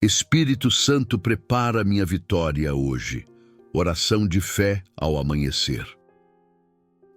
Espírito Santo, prepara minha vitória hoje. Oração de fé ao amanhecer.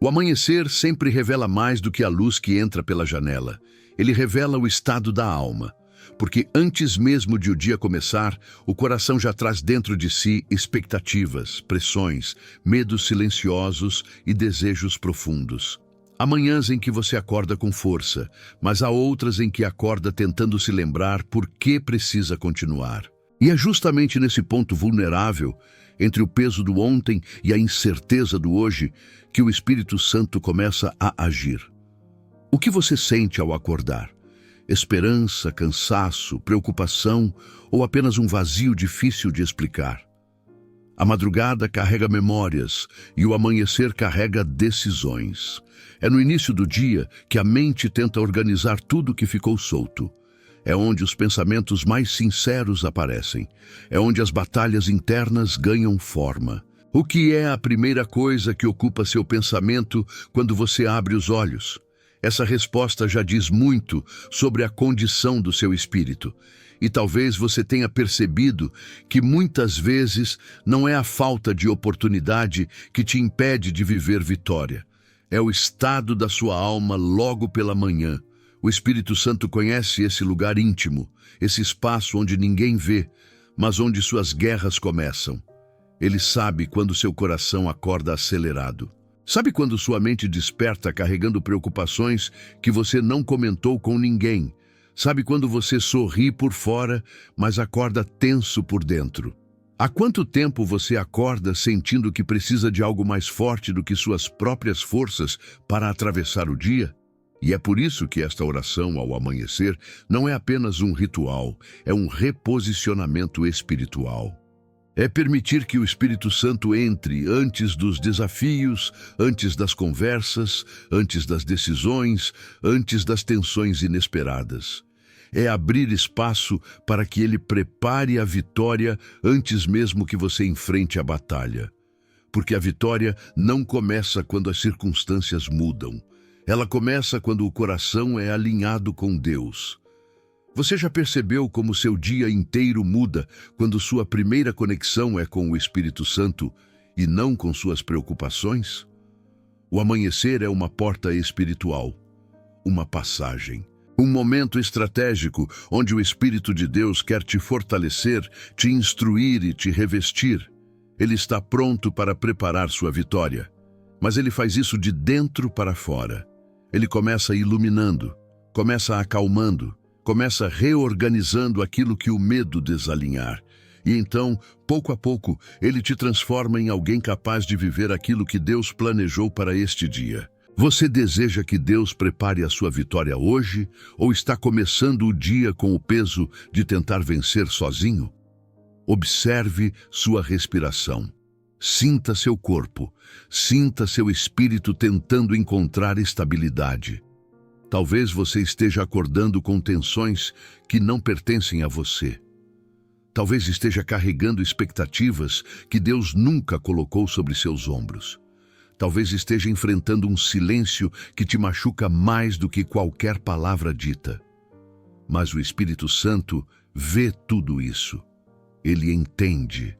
O amanhecer sempre revela mais do que a luz que entra pela janela. Ele revela o estado da alma, porque antes mesmo de o dia começar, o coração já traz dentro de si expectativas, pressões, medos silenciosos e desejos profundos. Há manhãs em que você acorda com força, mas há outras em que acorda tentando se lembrar por que precisa continuar. E é justamente nesse ponto vulnerável, entre o peso do ontem e a incerteza do hoje, que o Espírito Santo começa a agir. O que você sente ao acordar? Esperança, cansaço, preocupação ou apenas um vazio difícil de explicar? A madrugada carrega memórias e o amanhecer carrega decisões. É no início do dia que a mente tenta organizar tudo que ficou solto. É onde os pensamentos mais sinceros aparecem. É onde as batalhas internas ganham forma. O que é a primeira coisa que ocupa seu pensamento quando você abre os olhos? Essa resposta já diz muito sobre a condição do seu espírito. E talvez você tenha percebido que muitas vezes não é a falta de oportunidade que te impede de viver vitória. É o estado da sua alma logo pela manhã. O Espírito Santo conhece esse lugar íntimo, esse espaço onde ninguém vê, mas onde suas guerras começam. Ele sabe quando seu coração acorda acelerado. Sabe quando sua mente desperta carregando preocupações que você não comentou com ninguém? Sabe quando você sorri por fora, mas acorda tenso por dentro? Há quanto tempo você acorda sentindo que precisa de algo mais forte do que suas próprias forças para atravessar o dia? E é por isso que esta oração ao amanhecer não é apenas um ritual, é um reposicionamento espiritual. É permitir que o Espírito Santo entre antes dos desafios, antes das conversas, antes das decisões, antes das tensões inesperadas. É abrir espaço para que ele prepare a vitória antes mesmo que você enfrente a batalha. Porque a vitória não começa quando as circunstâncias mudam. Ela começa quando o coração é alinhado com Deus. Você já percebeu como seu dia inteiro muda quando sua primeira conexão é com o Espírito Santo e não com suas preocupações? O amanhecer é uma porta espiritual, uma passagem. Um momento estratégico onde o Espírito de Deus quer te fortalecer, te instruir e te revestir. Ele está pronto para preparar sua vitória, mas ele faz isso de dentro para fora. Ele começa iluminando, começa acalmando, começa reorganizando aquilo que o medo desalinhar. E então, pouco a pouco, ele te transforma em alguém capaz de viver aquilo que Deus planejou para este dia. Você deseja que Deus prepare a sua vitória hoje ou está começando o dia com o peso de tentar vencer sozinho? Observe sua respiração. Sinta seu corpo, sinta seu espírito tentando encontrar estabilidade. Talvez você esteja acordando com tensões que não pertencem a você. Talvez esteja carregando expectativas que Deus nunca colocou sobre seus ombros. Talvez esteja enfrentando um silêncio que te machuca mais do que qualquer palavra dita. Mas o Espírito Santo vê tudo isso. Ele entende,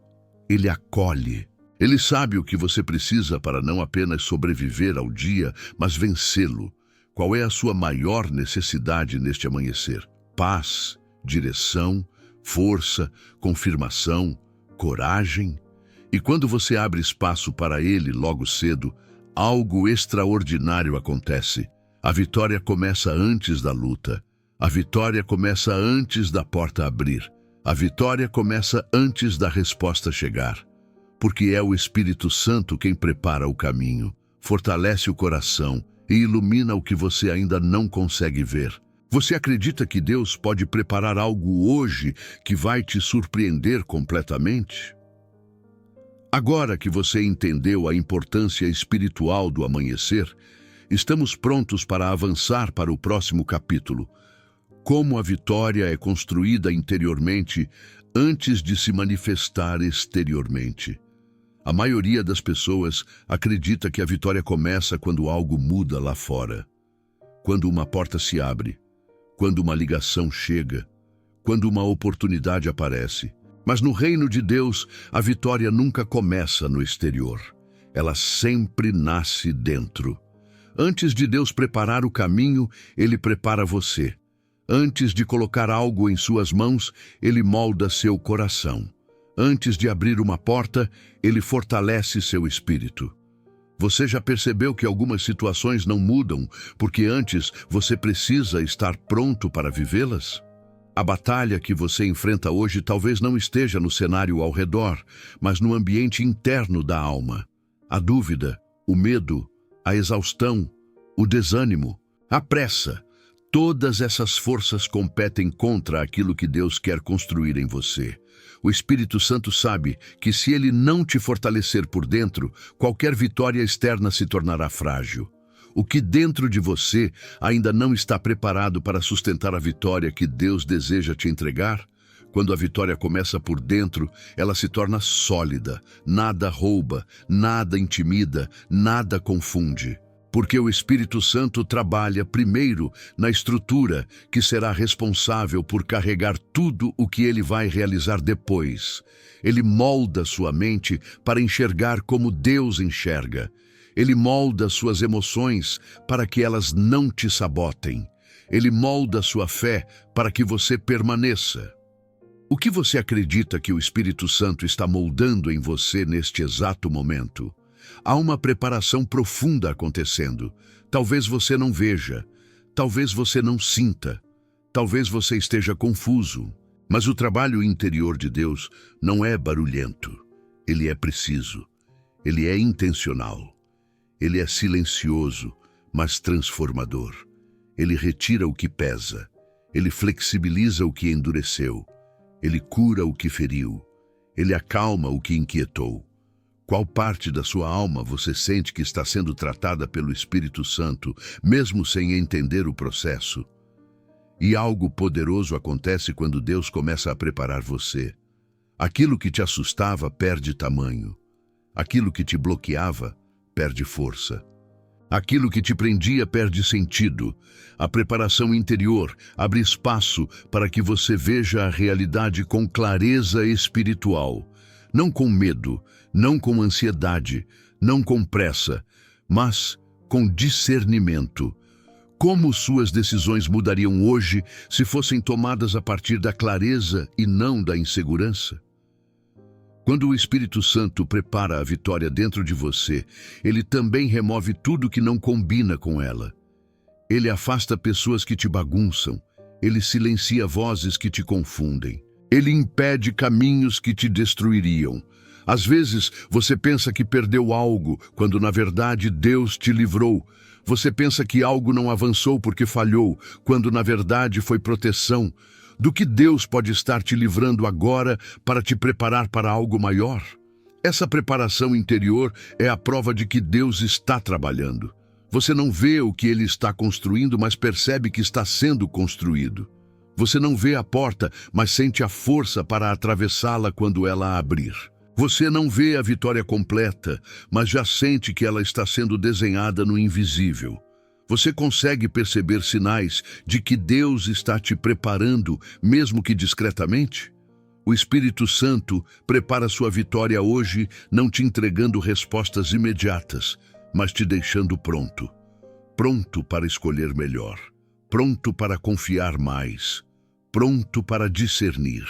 ele acolhe. Ele sabe o que você precisa para não apenas sobreviver ao dia, mas vencê-lo. Qual é a sua maior necessidade neste amanhecer? Paz, direção, força, confirmação, coragem. E quando você abre espaço para ele logo cedo, algo extraordinário acontece. A vitória começa antes da luta. A vitória começa antes da porta abrir. A vitória começa antes da resposta chegar. Porque é o Espírito Santo quem prepara o caminho, fortalece o coração e ilumina o que você ainda não consegue ver. Você acredita que Deus pode preparar algo hoje que vai te surpreender completamente? Agora que você entendeu a importância espiritual do amanhecer, estamos prontos para avançar para o próximo capítulo. Como a vitória é construída interiormente antes de se manifestar exteriormente. A maioria das pessoas acredita que a vitória começa quando algo muda lá fora. Quando uma porta se abre, quando uma ligação chega, quando uma oportunidade aparece. Mas no reino de Deus, a vitória nunca começa no exterior. Ela sempre nasce dentro. Antes de Deus preparar o caminho, Ele prepara você. Antes de colocar algo em suas mãos, Ele molda seu coração. Antes de abrir uma porta, Ele fortalece seu espírito. Você já percebeu que algumas situações não mudam porque antes você precisa estar pronto para vivê-las? A batalha que você enfrenta hoje talvez não esteja no cenário ao redor, mas no ambiente interno da alma. A dúvida, o medo, a exaustão, o desânimo, a pressa, todas essas forças competem contra aquilo que Deus quer construir em você. O Espírito Santo sabe que se Ele não te fortalecer por dentro, qualquer vitória externa se tornará frágil. O que dentro de você ainda não está preparado para sustentar a vitória que Deus deseja te entregar? Quando a vitória começa por dentro, ela se torna sólida, nada rouba, nada intimida, nada confunde. Porque o Espírito Santo trabalha primeiro na estrutura que será responsável por carregar tudo o que ele vai realizar depois. Ele molda sua mente para enxergar como Deus enxerga. Ele molda suas emoções para que elas não te sabotem. Ele molda sua fé para que você permaneça. O que você acredita que o Espírito Santo está moldando em você neste exato momento? Há uma preparação profunda acontecendo. Talvez você não veja, talvez você não sinta, talvez você esteja confuso. Mas o trabalho interior de Deus não é barulhento. Ele é preciso. Ele é intencional. Ele é silencioso, mas transformador. Ele retira o que pesa. Ele flexibiliza o que endureceu. Ele cura o que feriu. Ele acalma o que inquietou. Qual parte da sua alma você sente que está sendo tratada pelo Espírito Santo, mesmo sem entender o processo? E algo poderoso acontece quando Deus começa a preparar você. Aquilo que te assustava perde tamanho. Aquilo que te bloqueava perde força. Aquilo que te prendia perde sentido. A preparação interior abre espaço para que você veja a realidade com clareza espiritual. Não com medo, não com ansiedade, não com pressa, mas com discernimento. Como suas decisões mudariam hoje se fossem tomadas a partir da clareza e não da insegurança? Quando o Espírito Santo prepara a vitória dentro de você, ele também remove tudo que não combina com ela. Ele afasta pessoas que te bagunçam, ele silencia vozes que te confundem. Ele impede caminhos que te destruiriam. Às vezes, você pensa que perdeu algo, quando na verdade Deus te livrou. Você pensa que algo não avançou porque falhou, quando na verdade foi proteção. Do que Deus pode estar te livrando agora para te preparar para algo maior? Essa preparação interior é a prova de que Deus está trabalhando. Você não vê o que Ele está construindo, mas percebe que está sendo construído. Você não vê a porta, mas sente a força para atravessá-la quando ela abrir. Você não vê a vitória completa, mas já sente que ela está sendo desenhada no invisível. Você consegue perceber sinais de que Deus está te preparando, mesmo que discretamente? O Espírito Santo prepara sua vitória hoje, não te entregando respostas imediatas, mas te deixando pronto. Pronto para escolher melhor. Pronto para confiar mais. Pronto para discernir.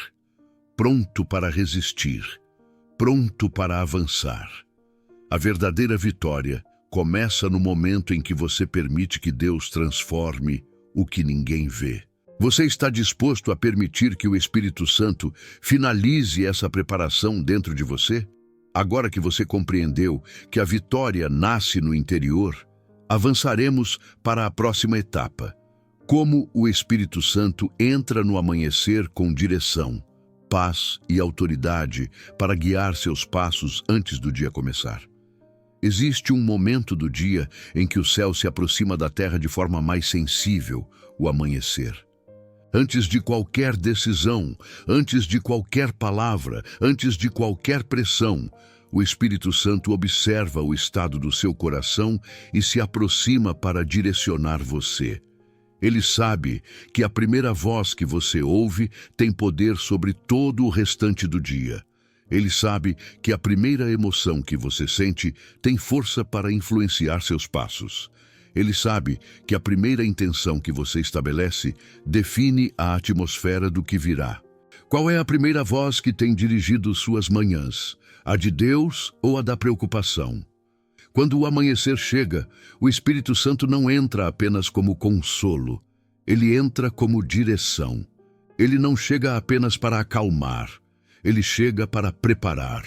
Pronto para resistir. Pronto para avançar. A verdadeira vitória começa no momento em que você permite que Deus transforme o que ninguém vê. Você está disposto a permitir que o Espírito Santo finalize essa preparação dentro de você? Agora que você compreendeu que a vitória nasce no interior, avançaremos para a próxima etapa. Como o Espírito Santo entra no amanhecer com direção, paz e autoridade para guiar seus passos antes do dia começar. Existe um momento do dia em que o céu se aproxima da terra de forma mais sensível, o amanhecer. Antes de qualquer decisão, antes de qualquer palavra, antes de qualquer pressão, o Espírito Santo observa o estado do seu coração e se aproxima para direcionar você. Ele sabe que a primeira voz que você ouve tem poder sobre todo o restante do dia. Ele sabe que a primeira emoção que você sente tem força para influenciar seus passos. Ele sabe que a primeira intenção que você estabelece define a atmosfera do que virá. Qual é a primeira voz que tem dirigido suas manhãs? A de Deus ou a da preocupação? Quando o amanhecer chega, o Espírito Santo não entra apenas como consolo. Ele entra como direção. Ele não chega apenas para acalmar. Ele chega para preparar.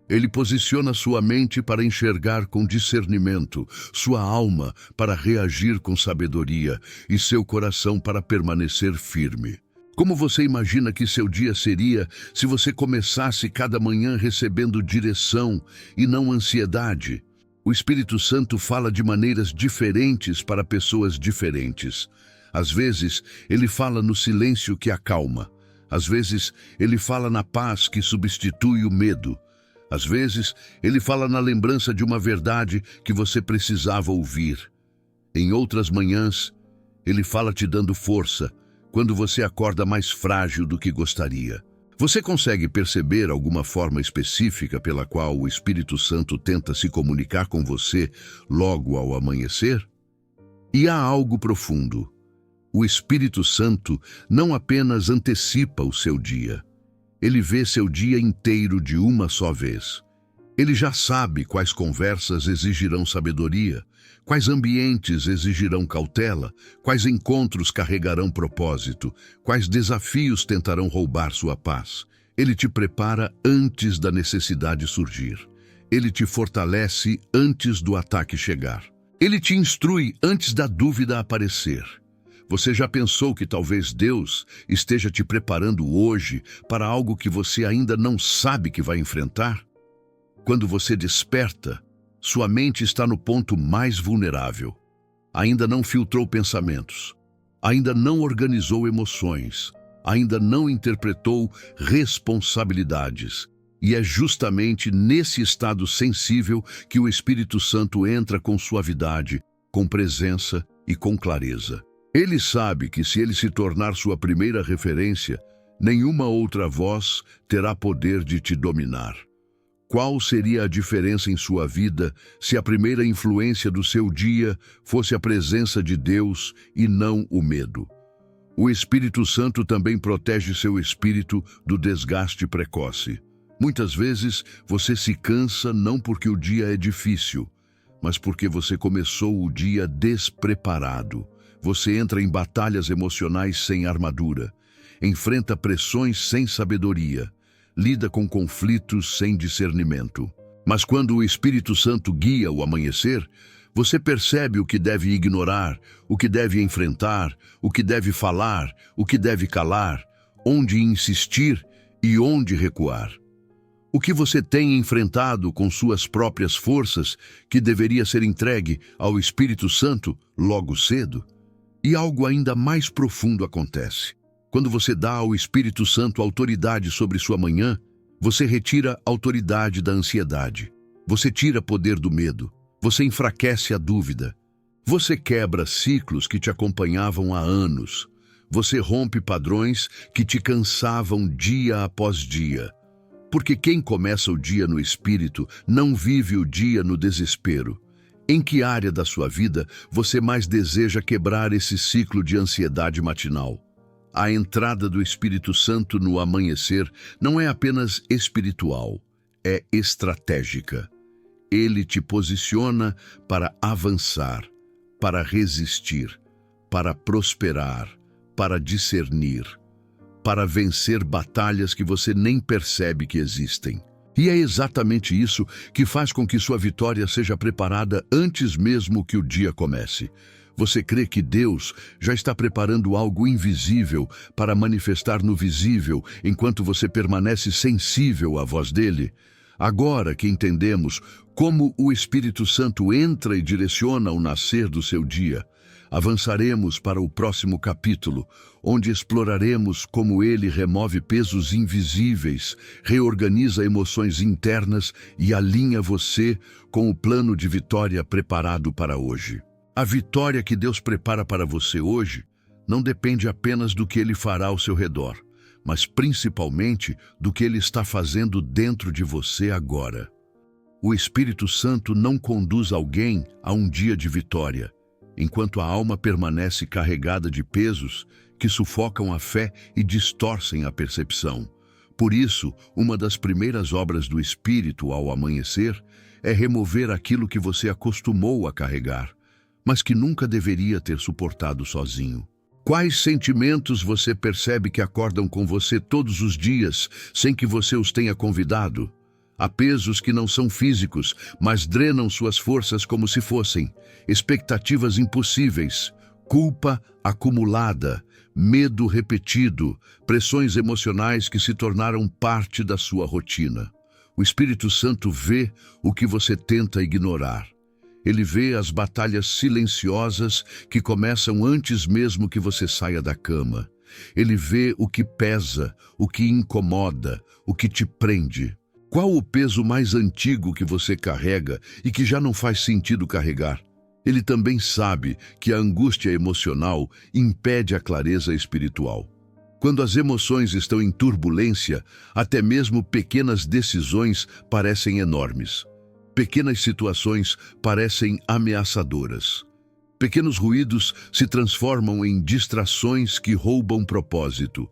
Ele posiciona sua mente para enxergar com discernimento, sua alma para reagir com sabedoria e seu coração para permanecer firme. Como você imagina que seu dia seria se você começasse cada manhã recebendo direção e não ansiedade? O Espírito Santo fala de maneiras diferentes para pessoas diferentes. Às vezes, ele fala no silêncio que acalma. Às vezes, ele fala na paz que substitui o medo. Às vezes, ele fala na lembrança de uma verdade que você precisava ouvir. Em outras manhãs, ele fala te dando força, quando você acorda mais frágil do que gostaria. Você consegue perceber alguma forma específica pela qual o Espírito Santo tenta se comunicar com você logo ao amanhecer? E há algo profundo. O Espírito Santo não apenas antecipa o seu dia. Ele vê seu dia inteiro de uma só vez. Ele já sabe quais conversas exigirão sabedoria, quais ambientes exigirão cautela, quais encontros carregarão propósito, quais desafios tentarão roubar sua paz. Ele te prepara antes da necessidade surgir. Ele te fortalece antes do ataque chegar. Ele te instrui antes da dúvida aparecer. Você já pensou que talvez Deus esteja te preparando hoje para algo que você ainda não sabe que vai enfrentar? Quando você desperta, sua mente está no ponto mais vulnerável. Ainda não filtrou pensamentos, ainda não organizou emoções, ainda não interpretou responsabilidades. E é justamente nesse estado sensível que o Espírito Santo entra com suavidade, com presença e com clareza. Ele sabe que se ele se tornar sua primeira referência, nenhuma outra voz terá poder de te dominar. Qual seria a diferença em sua vida se a primeira influência do seu dia fosse a presença de Deus e não o medo? O Espírito Santo também protege seu espírito do desgaste precoce. Muitas vezes você se cansa não porque o dia é difícil, mas porque você começou o dia despreparado. Você entra em batalhas emocionais sem armadura, enfrenta pressões sem sabedoria, lida com conflitos sem discernimento. Mas quando o Espírito Santo guia o amanhecer, você percebe o que deve ignorar, o que deve enfrentar, o que deve falar, o que deve calar, onde insistir e onde recuar. O que você tem enfrentado com suas próprias forças que deveria ser entregue ao Espírito Santo logo cedo? E algo ainda mais profundo acontece. Quando você dá ao Espírito Santo autoridade sobre sua manhã, você retira a autoridade da ansiedade. Você tira poder do medo. Você enfraquece a dúvida. Você quebra ciclos que te acompanhavam há anos. Você rompe padrões que te cansavam dia após dia. Porque quem começa o dia no Espírito não vive o dia no desespero. Em que área da sua vida você mais deseja quebrar esse ciclo de ansiedade matinal? A entrada do Espírito Santo no amanhecer não é apenas espiritual, é estratégica. Ele te posiciona para avançar, para resistir, para prosperar, para discernir, para vencer batalhas que você nem percebe que existem. E é exatamente isso que faz com que sua vitória seja preparada antes mesmo que o dia comece. Você crê que Deus já está preparando algo invisível para manifestar no visível enquanto você permanece sensível à voz dele? Agora que entendemos como o Espírito Santo entra e direciona o nascer do seu dia, avançaremos para o próximo capítulo, onde exploraremos como ele remove pesos invisíveis, reorganiza emoções internas e alinha você com o plano de vitória preparado para hoje. A vitória que Deus prepara para você hoje não depende apenas do que Ele fará ao seu redor, mas principalmente do que Ele está fazendo dentro de você agora. O Espírito Santo não conduz alguém a um dia de vitória, enquanto a alma permanece carregada de pesos que sufocam a fé e distorcem a percepção. Por isso, uma das primeiras obras do Espírito ao amanhecer é remover aquilo que você acostumou a carregar, mas que nunca deveria ter suportado sozinho. Quais sentimentos você percebe que acordam com você todos os dias, sem que você os tenha convidado? Há pesos que não são físicos, mas drenam suas forças como se fossem. Expectativas impossíveis, culpa acumulada, medo repetido, pressões emocionais que se tornaram parte da sua rotina. O Espírito Santo vê o que você tenta ignorar. Ele vê as batalhas silenciosas que começam antes mesmo que você saia da cama. Ele vê o que pesa, o que incomoda, o que te prende. Qual o peso mais antigo que você carrega e que já não faz sentido carregar? Ele também sabe que a angústia emocional impede a clareza espiritual. Quando as emoções estão em turbulência, até mesmo pequenas decisões parecem enormes. Pequenas situações parecem ameaçadoras. Pequenos ruídos se transformam em distrações que roubam propósito.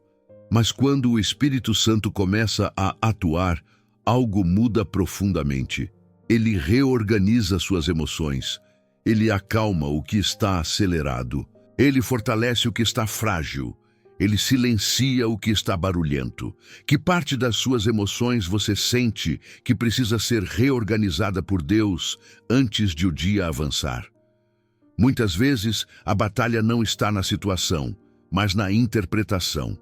Mas quando o Espírito Santo começa a atuar, algo muda profundamente. Ele reorganiza suas emoções. Ele acalma o que está acelerado. Ele fortalece o que está frágil. Ele silencia o que está barulhento. Que parte das suas emoções você sente que precisa ser reorganizada por Deus antes de o dia avançar? Muitas vezes, a batalha não está na situação, mas na interpretação.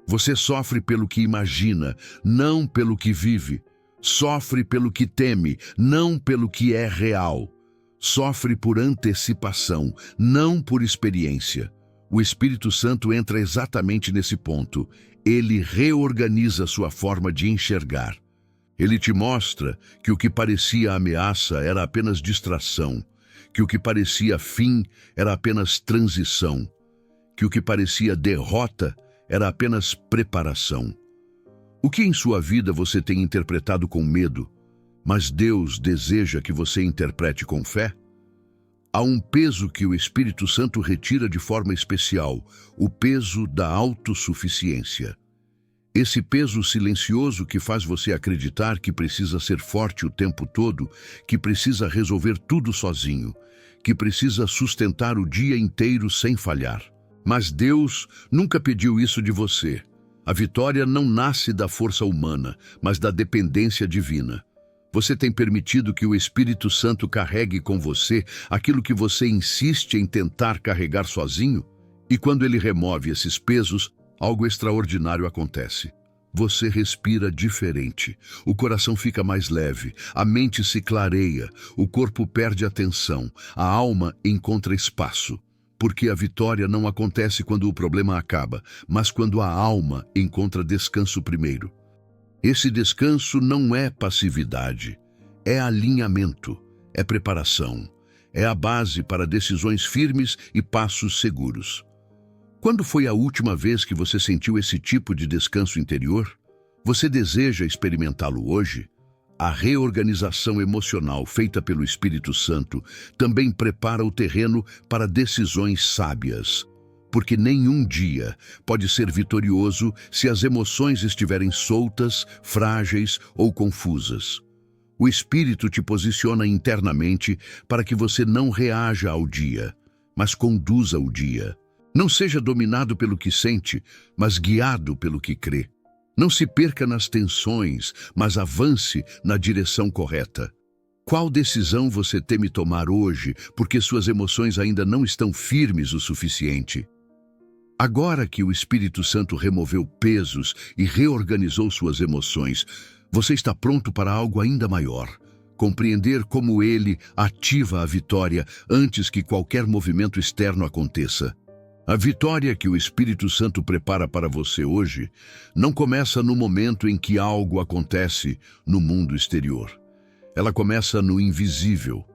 Você sofre pelo que imagina, não pelo que vive. Sofre pelo que teme, não pelo que é real. Sofre por antecipação, não por experiência. O Espírito Santo entra exatamente nesse ponto. Ele reorganiza sua forma de enxergar. Ele te mostra que o que parecia ameaça era apenas distração, que o que parecia fim era apenas transição, que o que parecia derrota era apenas preparação. O que em sua vida você tem interpretado com medo, mas Deus deseja que você interprete com fé? Há um peso que o Espírito Santo retira de forma especial, o peso da autossuficiência. Esse peso silencioso que faz você acreditar que precisa ser forte o tempo todo, que precisa resolver tudo sozinho, que precisa sustentar o dia inteiro sem falhar. Mas Deus nunca pediu isso de você. A vitória não nasce da força humana, mas da dependência divina. Você tem permitido que o Espírito Santo carregue com você aquilo que você insiste em tentar carregar sozinho? E quando ele remove esses pesos, algo extraordinário acontece. Você respira diferente, o coração fica mais leve, a mente se clareia, o corpo perde a tensão, a alma encontra espaço. Porque a vitória não acontece quando o problema acaba, mas quando a alma encontra descanso primeiro. Esse descanso não é passividade, é alinhamento, é preparação, é a base para decisões firmes e passos seguros. Quando foi a última vez que você sentiu esse tipo de descanso interior? Você deseja experimentá-lo hoje? A reorganização emocional feita pelo Espírito Santo também prepara o terreno para decisões sábias, porque nenhum dia pode ser vitorioso se as emoções estiverem soltas, frágeis ou confusas. O Espírito te posiciona internamente para que você não reaja ao dia, mas conduza o dia. Não seja dominado pelo que sente, mas guiado pelo que crê. Não se perca nas tensões, mas avance na direção correta. Qual decisão você teme tomar hoje, porque suas emoções ainda não estão firmes o suficiente? Agora que o Espírito Santo removeu pesos e reorganizou suas emoções, você está pronto para algo ainda maior. Compreender como ele ativa a vitória antes que qualquer movimento externo aconteça. A vitória que o Espírito Santo prepara para você hoje não começa no momento em que algo acontece no mundo exterior. Ela começa no invisível,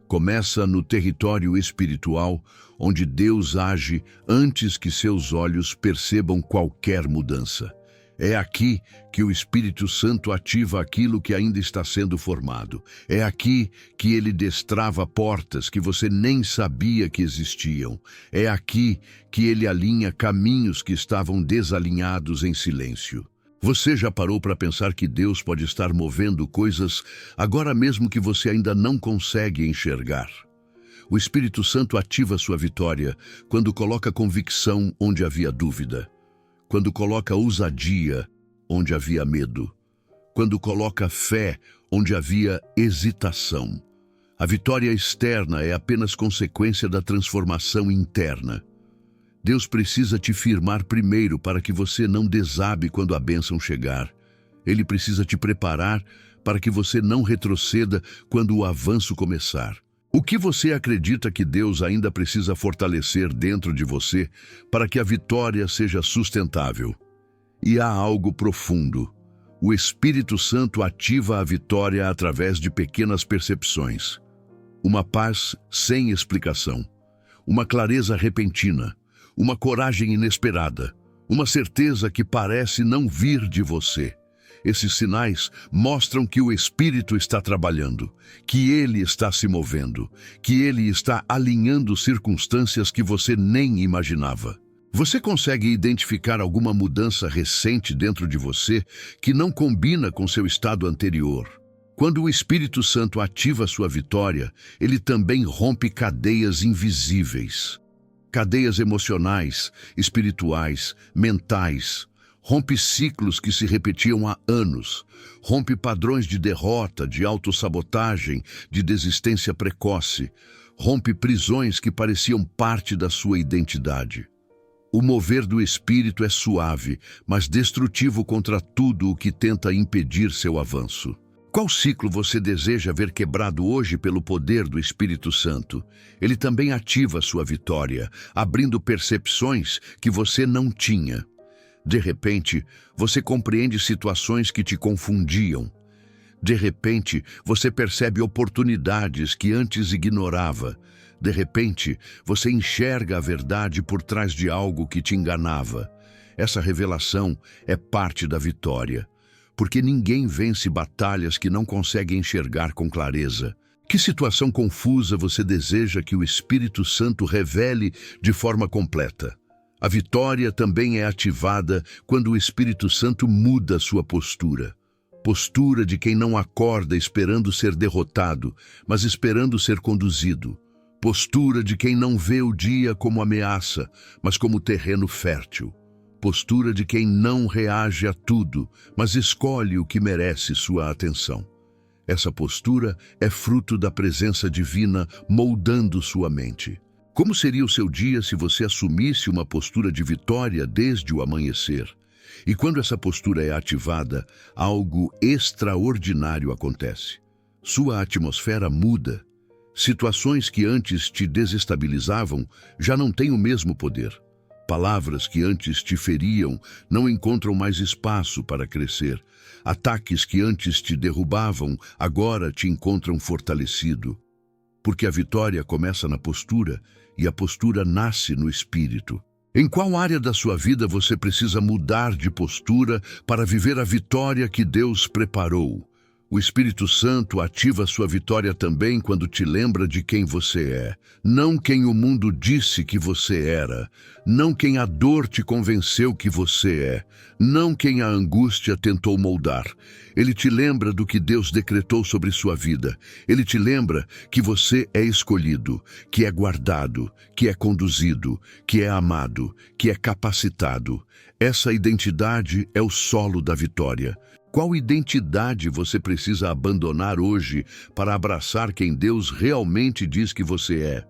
Começa no território espiritual, onde Deus age antes que seus olhos percebam qualquer mudança. É aqui que o Espírito Santo ativa aquilo que ainda está sendo formado. É aqui que ele destrava portas que você nem sabia que existiam. É aqui que ele alinha caminhos que estavam desalinhados em silêncio. Você já parou para pensar que Deus pode estar movendo coisas agora mesmo que você ainda não consegue enxergar? O Espírito Santo ativa sua vitória quando coloca convicção onde havia dúvida, quando coloca ousadia onde havia medo, quando coloca fé onde havia hesitação. A vitória externa é apenas consequência da transformação interna. Deus precisa te firmar primeiro para que você não desabe quando a bênção chegar. Ele precisa te preparar para que você não retroceda quando o avanço começar. O que você acredita que Deus ainda precisa fortalecer dentro de você para que a vitória seja sustentável? E há algo profundo. O Espírito Santo ativa a vitória através de pequenas percepções. Uma paz sem explicação, uma clareza repentina, uma coragem inesperada, uma certeza que parece não vir de você. Esses sinais mostram que o Espírito está trabalhando, que ele está se movendo, que ele está alinhando circunstâncias que você nem imaginava. Você consegue identificar alguma mudança recente dentro de você que não combina com seu estado anterior? Quando o Espírito Santo ativa sua vitória, ele também rompe cadeias invisíveis. Cadeias emocionais, espirituais, mentais. Rompe ciclos que se repetiam há anos. Rompe padrões de derrota, de autossabotagem, de desistência precoce. Rompe prisões que pareciam parte da sua identidade. O mover do Espírito é suave, mas destrutivo contra tudo o que tenta impedir seu avanço. Qual ciclo você deseja ver quebrado hoje pelo poder do Espírito Santo? Ele também ativa sua vitória, abrindo percepções que você não tinha. De repente, você compreende situações que te confundiam. De repente, você percebe oportunidades que antes ignorava. De repente, você enxerga a verdade por trás de algo que te enganava. Essa revelação é parte da vitória, porque ninguém vence batalhas que não consegue enxergar com clareza. Que situação confusa você deseja que o Espírito Santo revele de forma completa? A vitória também é ativada quando o Espírito Santo muda sua postura. Postura de quem não acorda esperando ser derrotado, mas esperando ser conduzido. Postura de quem não vê o dia como ameaça, mas como terreno fértil. Postura de quem não reage a tudo, mas escolhe o que merece sua atenção. Essa postura é fruto da presença divina moldando sua mente. Como seria o seu dia se você assumisse uma postura de vitória desde o amanhecer? E quando essa postura é ativada, algo extraordinário acontece. Sua atmosfera muda. Situações que antes te desestabilizavam já não têm o mesmo poder. Palavras que antes te feriam não encontram mais espaço para crescer. Ataques que antes te derrubavam agora te encontram fortalecido. Porque a vitória começa na postura e a postura nasce no espírito. Em qual área da sua vida você precisa mudar de postura para viver a vitória que Deus preparou? O Espírito Santo ativa sua vitória também quando te lembra de quem você é. Não quem o mundo disse que você era. Não quem a dor te convenceu que você é. Não quem a angústia tentou moldar. Ele te lembra do que Deus decretou sobre sua vida. Ele te lembra que você é escolhido, que é guardado, que é conduzido, que é amado, que é capacitado. Essa identidade é o solo da vitória. Qual identidade você precisa abandonar hoje para abraçar quem Deus realmente diz que você é?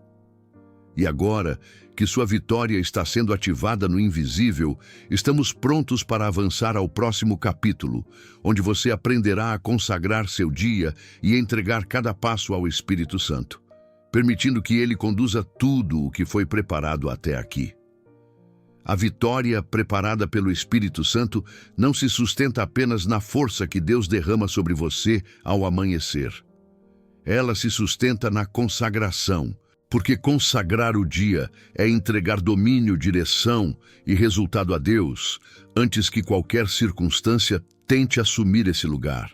E agora que sua vitória está sendo ativada no invisível, estamos prontos para avançar ao próximo capítulo, onde você aprenderá a consagrar seu dia e entregar cada passo ao Espírito Santo, permitindo que ele conduza tudo o que foi preparado até aqui. A vitória preparada pelo Espírito Santo não se sustenta apenas na força que Deus derrama sobre você ao amanhecer. Ela se sustenta na consagração, porque consagrar o dia é entregar domínio, direção e resultado a Deus, antes que qualquer circunstância tente assumir esse lugar.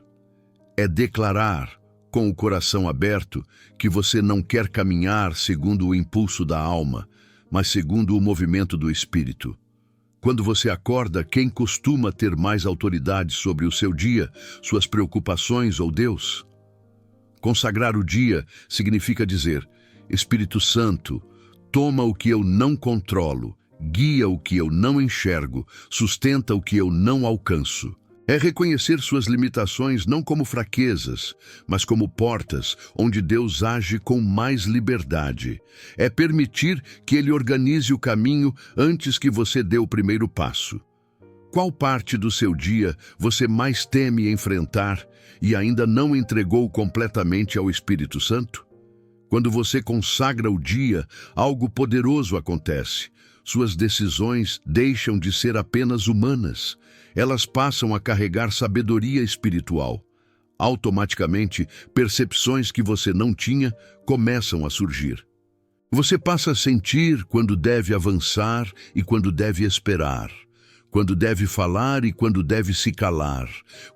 É declarar, com o coração aberto, que você não quer caminhar segundo o impulso da alma, mas segundo o movimento do Espírito. Quando você acorda, quem costuma ter mais autoridade sobre o seu dia, suas preocupações ou Deus? Consagrar o dia significa dizer: Espírito Santo, toma o que eu não controlo, guia o que eu não enxergo, sustenta o que eu não alcanço. É reconhecer suas limitações não como fraquezas, mas como portas onde Deus age com mais liberdade. É permitir que Ele organize o caminho antes que você dê o primeiro passo. Qual parte do seu dia você mais teme enfrentar e ainda não entregou completamente ao Espírito Santo? Quando você consagra o dia, algo poderoso acontece. Suas decisões deixam de ser apenas humanas. Elas passam a carregar sabedoria espiritual. Automaticamente, percepções que você não tinha começam a surgir. Você passa a sentir quando deve avançar e quando deve esperar, quando deve falar e quando deve se calar,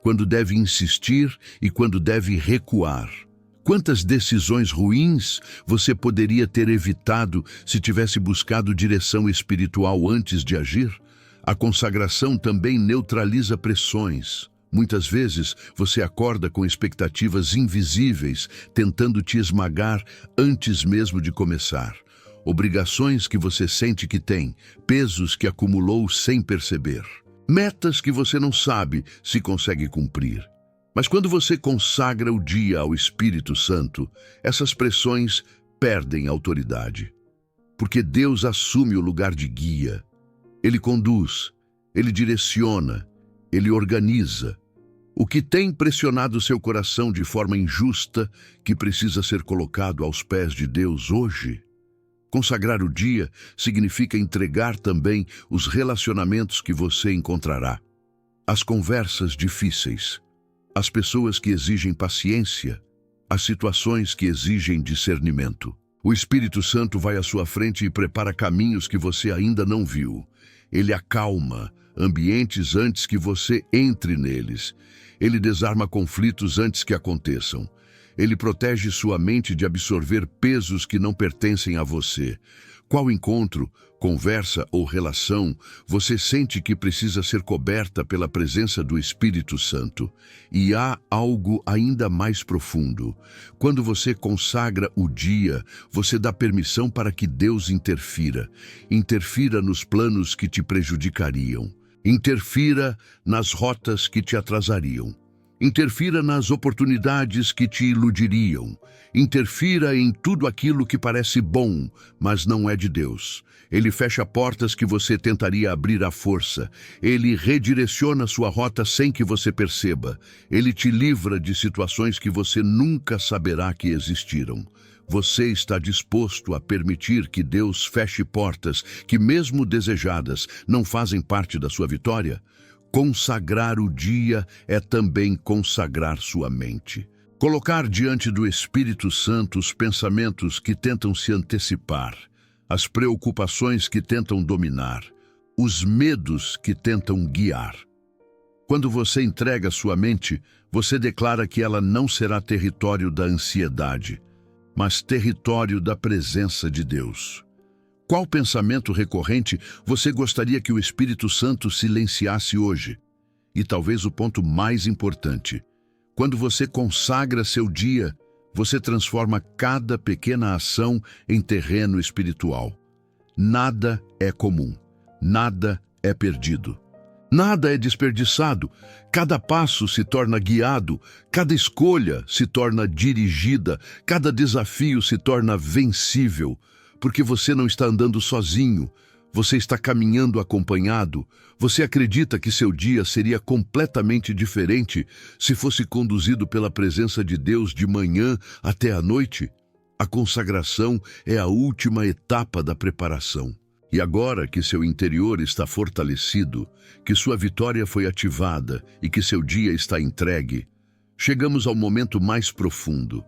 quando deve insistir e quando deve recuar. Quantas decisões ruins você poderia ter evitado se tivesse buscado direção espiritual antes de agir? A consagração também neutraliza pressões. Muitas vezes você acorda com expectativas invisíveis, tentando te esmagar antes mesmo de começar. Obrigações que você sente que tem, pesos que acumulou sem perceber. Metas que você não sabe se consegue cumprir. Mas quando você consagra o dia ao Espírito Santo, essas pressões perdem autoridade. Porque Deus assume o lugar de guia. Ele conduz, Ele direciona, Ele organiza. O que tem pressionado seu coração de forma injusta, que precisa ser colocado aos pés de Deus hoje? Consagrar o dia significa entregar também os relacionamentos que você encontrará. As conversas difíceis, as pessoas que exigem paciência, as situações que exigem discernimento. O Espírito Santo vai à sua frente e prepara caminhos que você ainda não viu. Ele acalma ambientes antes que você entre neles. Ele desarma conflitos antes que aconteçam. Ele protege sua mente de absorver pesos que não pertencem a você. Qual encontro, conversa ou relação você sente que precisa ser coberta pela presença do Espírito Santo? E há algo ainda mais profundo. Quando você consagra o dia, você dá permissão para que Deus interfira. Interfira nos planos que te prejudicariam. Interfira nas rotas que te atrasariam. Interfira nas oportunidades que te iludiriam. Interfira em tudo aquilo que parece bom, mas não é de Deus. Ele fecha portas que você tentaria abrir à força. Ele redireciona sua rota sem que você perceba. Ele te livra de situações que você nunca saberá que existiram. Você está disposto a permitir que Deus feche portas que, mesmo desejadas, não fazem parte da sua vitória? Consagrar o dia é também consagrar sua mente. Colocar diante do Espírito Santo os pensamentos que tentam se antecipar, as preocupações que tentam dominar, os medos que tentam guiar. Quando você entrega sua mente, você declara que ela não será território da ansiedade, mas território da presença de Deus. Qual pensamento recorrente você gostaria que o Espírito Santo silenciasse hoje? E talvez o ponto mais importante: quando você consagra seu dia, você transforma cada pequena ação em terreno espiritual. Nada é comum, nada é perdido. Nada é desperdiçado, cada passo se torna guiado, cada escolha se torna dirigida, cada desafio se torna vencível, porque você não está andando sozinho, você está caminhando acompanhado. Você acredita que seu dia seria completamente diferente se fosse conduzido pela presença de Deus de manhã até a noite? A consagração é a última etapa da preparação. E agora que seu interior está fortalecido, que sua vitória foi ativada e que seu dia está entregue, chegamos ao momento mais profundo,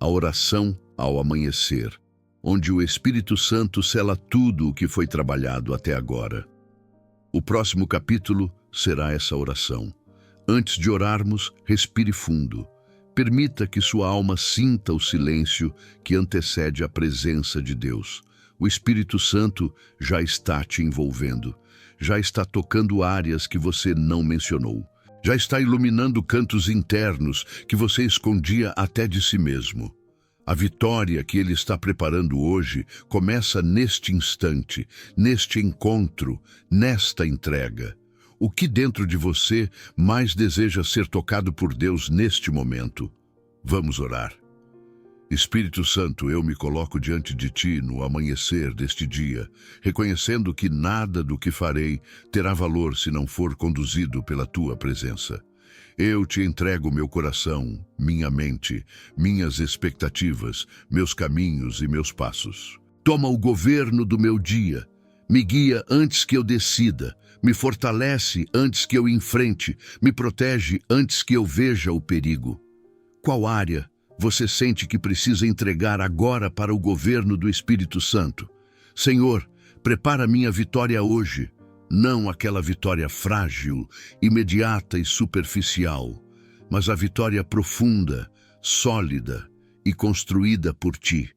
a oração ao amanhecer, onde o Espírito Santo sela tudo o que foi trabalhado até agora. O próximo capítulo será essa oração. Antes de orarmos, respire fundo. Permita que sua alma sinta o silêncio que antecede a presença de Deus. O Espírito Santo já está te envolvendo, já está tocando áreas que você não mencionou, já está iluminando cantos internos que você escondia até de si mesmo. A vitória que Ele está preparando hoje começa neste instante, neste encontro, nesta entrega. O que dentro de você mais deseja ser tocado por Deus neste momento? Vamos orar. Espírito Santo, eu me coloco diante de Ti no amanhecer deste dia, reconhecendo que nada do que farei terá valor se não for conduzido pela Tua presença. Eu te entrego meu coração, minha mente, minhas expectativas, meus caminhos e meus passos. Toma o governo do meu dia, me guia antes que eu decida, me fortalece antes que eu enfrente, me protege antes que eu veja o perigo. Qual área você sente que precisa entregar agora para o governo do Espírito Santo? Senhor, prepara minha vitória hoje. Não aquela vitória frágil, imediata e superficial, mas a vitória profunda, sólida e construída por Ti.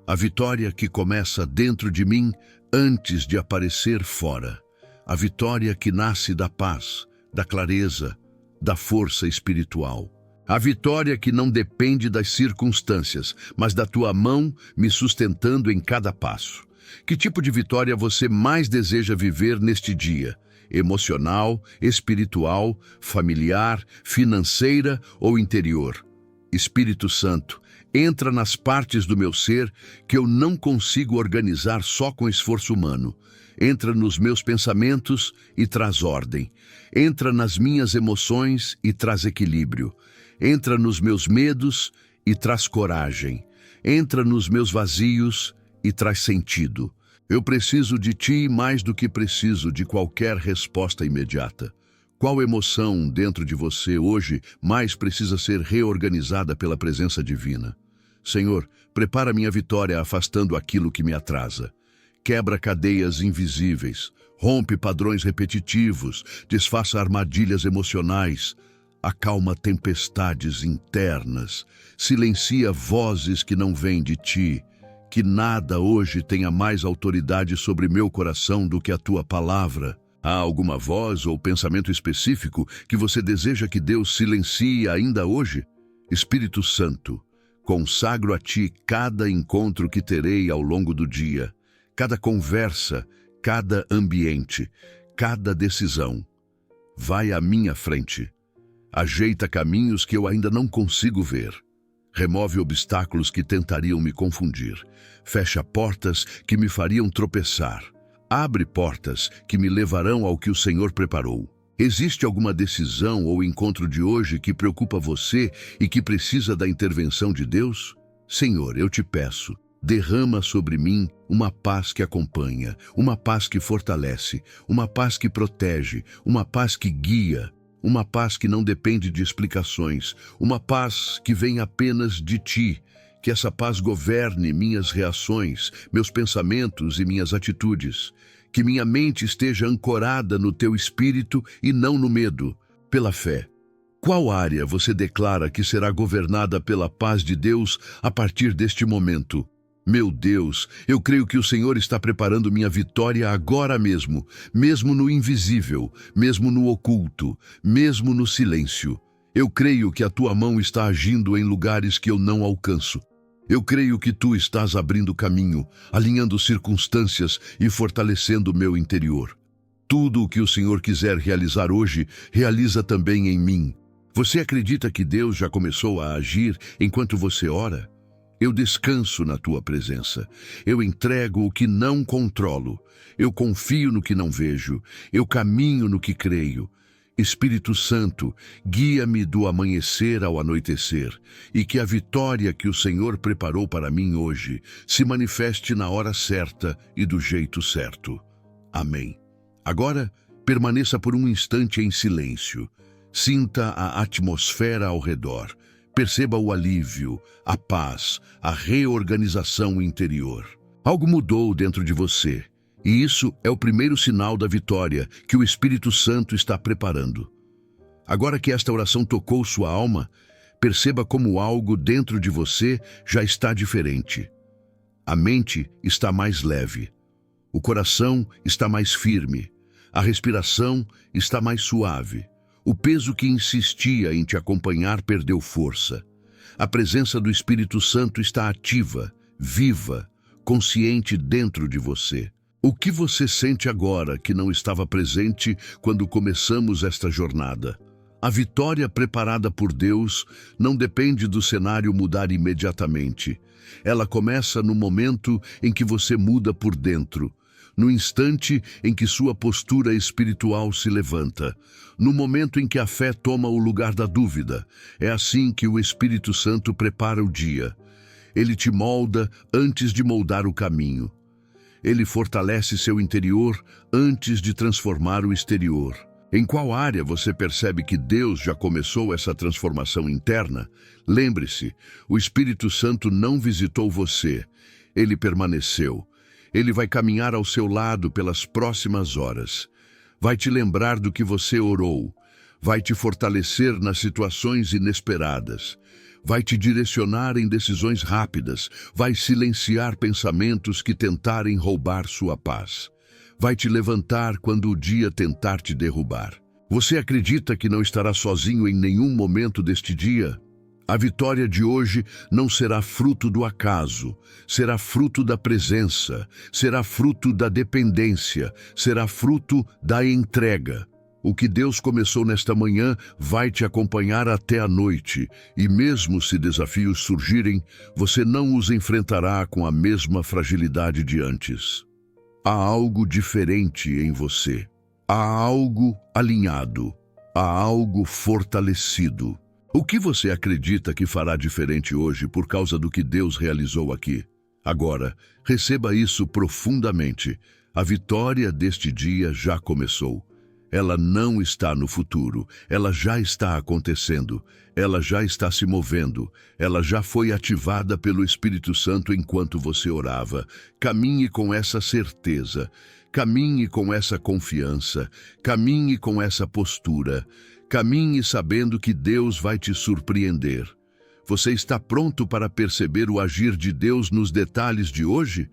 A vitória que começa dentro de mim antes de aparecer fora. A vitória que nasce da paz, da clareza, da força espiritual. A vitória que não depende das circunstâncias, mas da Tua mão me sustentando em cada passo. Que tipo de vitória você mais deseja viver neste dia? Emocional, espiritual, familiar, financeira ou interior? Espírito Santo, entra nas partes do meu ser que eu não consigo organizar só com esforço humano. Entra nos meus pensamentos e traz ordem. Entra nas minhas emoções e traz equilíbrio. Entra nos meus medos e traz coragem. Entra nos meus vazios e traz sentido. Eu preciso de Ti mais do que preciso de qualquer resposta imediata. Qual emoção dentro de você hoje mais precisa ser reorganizada pela presença divina? Senhor, prepara minha vitória afastando aquilo que me atrasa. Quebra cadeias invisíveis, rompe padrões repetitivos, desfaça armadilhas emocionais, acalma tempestades internas, silencia vozes que não vêm de Ti. Que nada hoje tenha mais autoridade sobre meu coração do que a Tua palavra. Há alguma voz ou pensamento específico que você deseja que Deus silencie ainda hoje? Espírito Santo, consagro a Ti cada encontro que terei ao longo do dia, cada conversa, cada ambiente, cada decisão. Vai à minha frente. Ajeita caminhos que eu ainda não consigo ver. Remove obstáculos que tentariam me confundir. Fecha portas que me fariam tropeçar. Abre portas que me levarão ao que o Senhor preparou. Existe alguma decisão ou encontro de hoje que preocupa você e que precisa da intervenção de Deus? Senhor, eu te peço, derrama sobre mim uma paz que acompanha, uma paz que fortalece, uma paz que protege, uma paz que guia, uma paz que não depende de explicações, uma paz que vem apenas de Ti. Que essa paz governe minhas reações, meus pensamentos e minhas atitudes. Que minha mente esteja ancorada no Teu Espírito e não no medo, pela fé. Qual área você declara que será governada pela paz de Deus a partir deste momento? Meu Deus, eu creio que o Senhor está preparando minha vitória agora mesmo, mesmo no invisível, mesmo no oculto, mesmo no silêncio. Eu creio que a Tua mão está agindo em lugares que eu não alcanço. Eu creio que Tu estás abrindo caminho, alinhando circunstâncias e fortalecendo o meu interior. Tudo o que o Senhor quiser realizar hoje, realiza também em mim. Você acredita que Deus já começou a agir enquanto você ora? Eu descanso na Tua presença. Eu entrego o que não controlo. Eu confio no que não vejo. Eu caminho no que creio. Espírito Santo, guia-me do amanhecer ao anoitecer, e que a vitória que o Senhor preparou para mim hoje se manifeste na hora certa e do jeito certo. Amém. Agora, permaneça por um instante em silêncio. Sinta a atmosfera ao redor. Perceba o alívio, a paz, a reorganização interior. Algo mudou dentro de você, e isso é o primeiro sinal da vitória que o Espírito Santo está preparando. Agora que esta oração tocou sua alma, perceba como algo dentro de você já está diferente. A mente está mais leve, o coração está mais firme, a respiração está mais suave. O peso que insistia em te acompanhar perdeu força. A presença do Espírito Santo está ativa, viva, consciente dentro de você. O que você sente agora que não estava presente quando começamos esta jornada? A vitória preparada por Deus não depende do cenário mudar imediatamente. Ela começa no momento em que você muda por dentro, no instante em que sua postura espiritual se levanta, no momento em que a fé toma o lugar da dúvida. É assim que o Espírito Santo prepara o dia. Ele te molda antes de moldar o caminho. Ele fortalece seu interior antes de transformar o exterior. Em qual área você percebe que Deus já começou essa transformação interna? Lembre-se, o Espírito Santo não visitou você, ele permaneceu. Ele vai caminhar ao seu lado pelas próximas horas. Vai te lembrar do que você orou. Vai te fortalecer nas situações inesperadas. Vai te direcionar em decisões rápidas. Vai silenciar pensamentos que tentarem roubar sua paz. Vai te levantar quando o dia tentar te derrubar. Você acredita que não estará sozinho em nenhum momento deste dia? A vitória de hoje não será fruto do acaso, será fruto da presença, será fruto da dependência, será fruto da entrega. O que Deus começou nesta manhã vai te acompanhar até a noite, e mesmo se desafios surgirem, você não os enfrentará com a mesma fragilidade de antes. Há algo diferente em você, há algo alinhado, há algo fortalecido. O que você acredita que fará diferente hoje por causa do que Deus realizou aqui? Agora, receba isso profundamente. A vitória deste dia já começou. Ela não está no futuro, ela já está acontecendo, ela já está se movendo, ela já foi ativada pelo Espírito Santo enquanto você orava. Caminhe com essa certeza, caminhe com essa confiança, caminhe com essa postura. Caminhe sabendo que Deus vai te surpreender. Você está pronto para perceber o agir de Deus nos detalhes de hoje?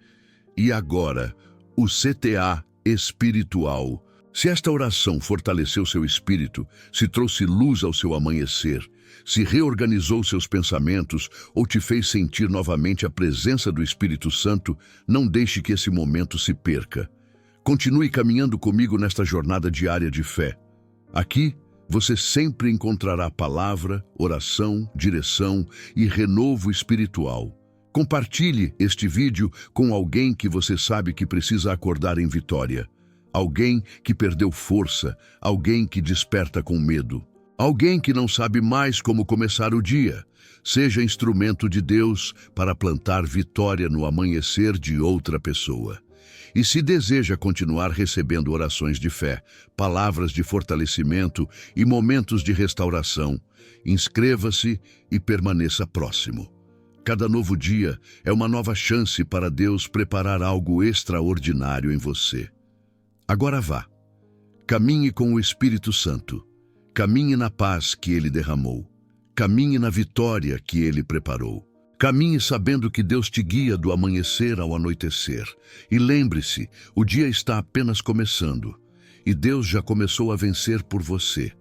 E agora, o CTA espiritual. Se esta oração fortaleceu seu espírito, se trouxe luz ao seu amanhecer, se reorganizou seus pensamentos ou te fez sentir novamente a presença do Espírito Santo, não deixe que esse momento se perca. Continue caminhando comigo nesta jornada diária de fé. Aqui, você sempre encontrará palavra, oração, direção e renovo espiritual. Compartilhe este vídeo com alguém que você sabe que precisa acordar em vitória. Alguém que perdeu força, alguém que desperta com medo. Alguém que não sabe mais como começar o dia. Seja instrumento de Deus para plantar vitória no amanhecer de outra pessoa. E se deseja continuar recebendo orações de fé, palavras de fortalecimento e momentos de restauração, inscreva-se e permaneça próximo. Cada novo dia é uma nova chance para Deus preparar algo extraordinário em você. Agora vá. Caminhe com o Espírito Santo. Caminhe na paz que Ele derramou. Caminhe na vitória que Ele preparou. Caminhe sabendo que Deus te guia do amanhecer ao anoitecer. E lembre-se, o dia está apenas começando. E Deus já começou a vencer por você.